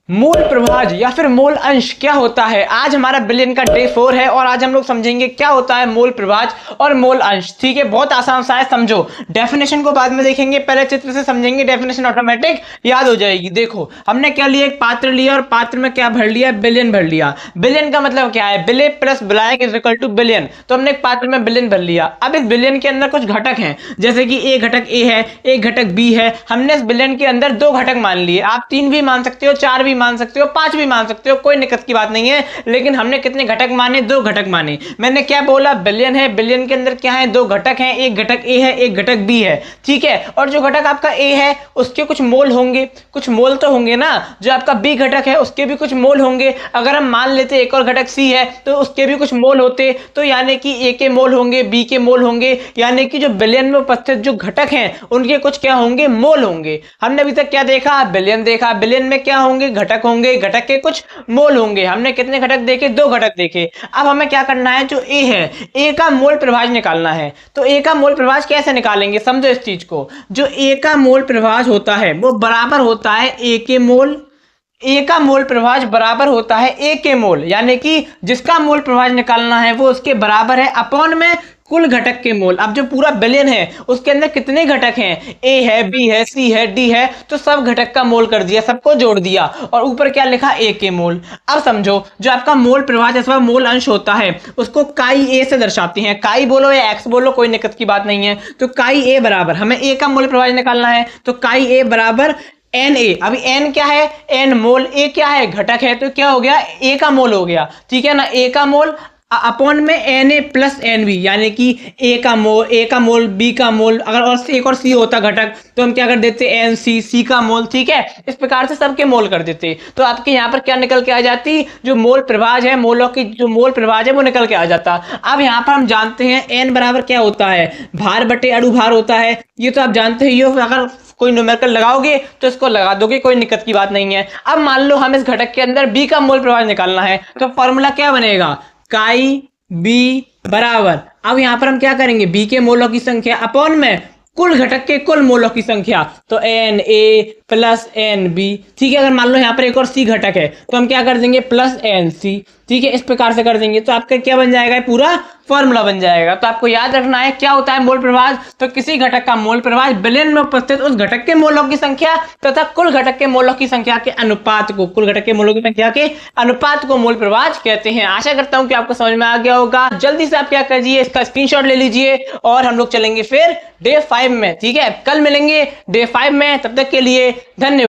मोल प्रभाज या फिर मोल अंश क्या होता है। आज हमारा बिलियन का डे 4 है और आज हम लोग समझेंगे क्या होता है मोल प्रभाज और मोल अंश। ठीक है, बहुत आसान सा है, समझो। डेफिनेशन को बाद में देखेंगे, पहले चित्र से समझेंगे, डेफिनेशन ऑटोमेटिक याद हो जाएगी। देखो हमने क्या लिया, एक पात्र लिया और पात्र में क्या भर लिया, बिलियन भर लिया। बिलियन का मतलब क्या है, बिले plus black is equal two billion. तो हमने एक पात्र में बिलियन भर लिया। अब इस बिलियन के अंदर कुछ घटक हैं, जैसे कि एक घटक ए है, एक घटक बी है। हमने इस बिलियन के अंदर दो घटक मान लिए। आप 3 भी मान सकते हो, 4 भी मान सकते हो, 5 भी मान सकते हो, कोई दिक्कत की बात नहीं है। लेकिन हमने कितने घटक माने, दो घटक माने। मैंने क्या बोला, बिलियन है, बिलियन के अंदर क्या है, दो घटक हैं, एक घटक ए है, एक घटक बी है। ठीक है, और जो घटक आपका ए है उसके कुछ मोल होंगे, कुछ मोल तो होंगे ना। जो आपका बी घटक है उसके भी कुछ मोल होंगे। अगर हम मान लेते एक और घटक सी है तो उसके भी कुछ मोल होते, तो यानी कि ए के मोल होंगे, बी के मोल होंगे, यानी कि जो बिलियन में उपस्थित जो घटक हैं उनके कुछ क्या होंगे, मोल होंगे। हमने अभी तक क्या देखा, बिलियन देखा। बिलियन में क्या होंगे, घटक होंगे, घटक के कुछ मोल होंगे। हमने कितने घटक देखे, दो घटक देखे। अब हमें क्या करना है, जो ए है, ए का मोल प्रभाज निकालना है। तो ए का मोल प्रभाज कैसे निकालेंगे, समझो इस चीज को। जो ए का मोल प्रभाज होता है वो बराबर होता है ए के मोल। ए का मोल प्रभाज बराबर होता है ए के मोल, यानी कि जिसका मोल प्रभाज निकालना है वो उसके बराबर है अपॉन में कुल घटक के मोल। अब जो पूरा बिलियन है उसके अंदर कितने घटक हैं, ए है, बी है, सी है, डी है, तो सब घटक का मोल कर दिया, सबको जोड़ दिया और ऊपर क्या लिखा, ए के मोल। अब समझो, जो आपका मोल प्रभाज अथवा मोल अंश होता है उसको काई ए से दर्शाते हैं। काई बोलो या एक्स बोलो, कोई दिक्कत की बात नहीं है। तो काई ए बराबर, हमें ए का मोल प्रभाज निकालना है, तो काई ए बराबर एन ए। अभी एन क्या है, एन मोल, ए क्या है, घटक है, तो क्या हो गया, ए का मोल हो गया। ठीक है ना, ए का मोल अपॉन में n A plus n B, यानी कि ए का मोल, बी का मोल। अगर और एक और सी होता घटक तो हम क्या कर देते, एन सी, सी का मोल। ठीक है, इस प्रकार से सबके मोल कर देते, तो आपके यहाँ पर क्या निकल के आ जाती, जो मोल प्रभाज है, मोलों की जो मोल प्रभाज है वो निकल के आ जाता। अब यहाँ पर हम जानते हैं एन बराबर क्या होता है, भार बटे अणु भार होता है। ये तो आप जानते ही हो, अगर कोई न्यूमेरिकल लगाओगे तो इसको लगा दोगे, कोई दिक्कत की बात नहीं है। अब मान लो हम इस घटक के अंदर बी का मोल प्रभाज निकालना है, तो फॉर्मूला क्या बनेगा, काई बी बराबर, अब यहां पर हम क्या करेंगे, बी के मोलों की संख्या अपॉन में कुल घटक के कुल मोलों की संख्या, तो n A plus n B. ठीक है, अगर मान लो यहाँ पर एक और सी घटक है तो हम क्या कर देंगे, प्लस एन सी। ठीक है, इस प्रकार से कर देंगे तो आपका क्या बन जाएगा, पूरा फॉर्मूला बन जाएगा। तो आपको याद रखना है क्या होता है मोल प्रभाज, तो किसी घटक का मोल प्रभाज बिलियन में उपस्थित उस घटक के मोलों की संख्या तथा कुल घटक के मोलों की संख्या के अनुपात को, कुल घटक के मोलों की संख्या के अनुपात को मोल प्रभाज कहते हैं। आशा करता हूं कि आपको समझ में आ गया होगा। जल्दी से आप क्या करिए, इसका स्क्रीनशॉट ले लीजिए और हम लोग चलेंगे फिर डे 5 में। ठीक है, कल मिलेंगे डे 5 में, तब तक के लिए धन्यवाद।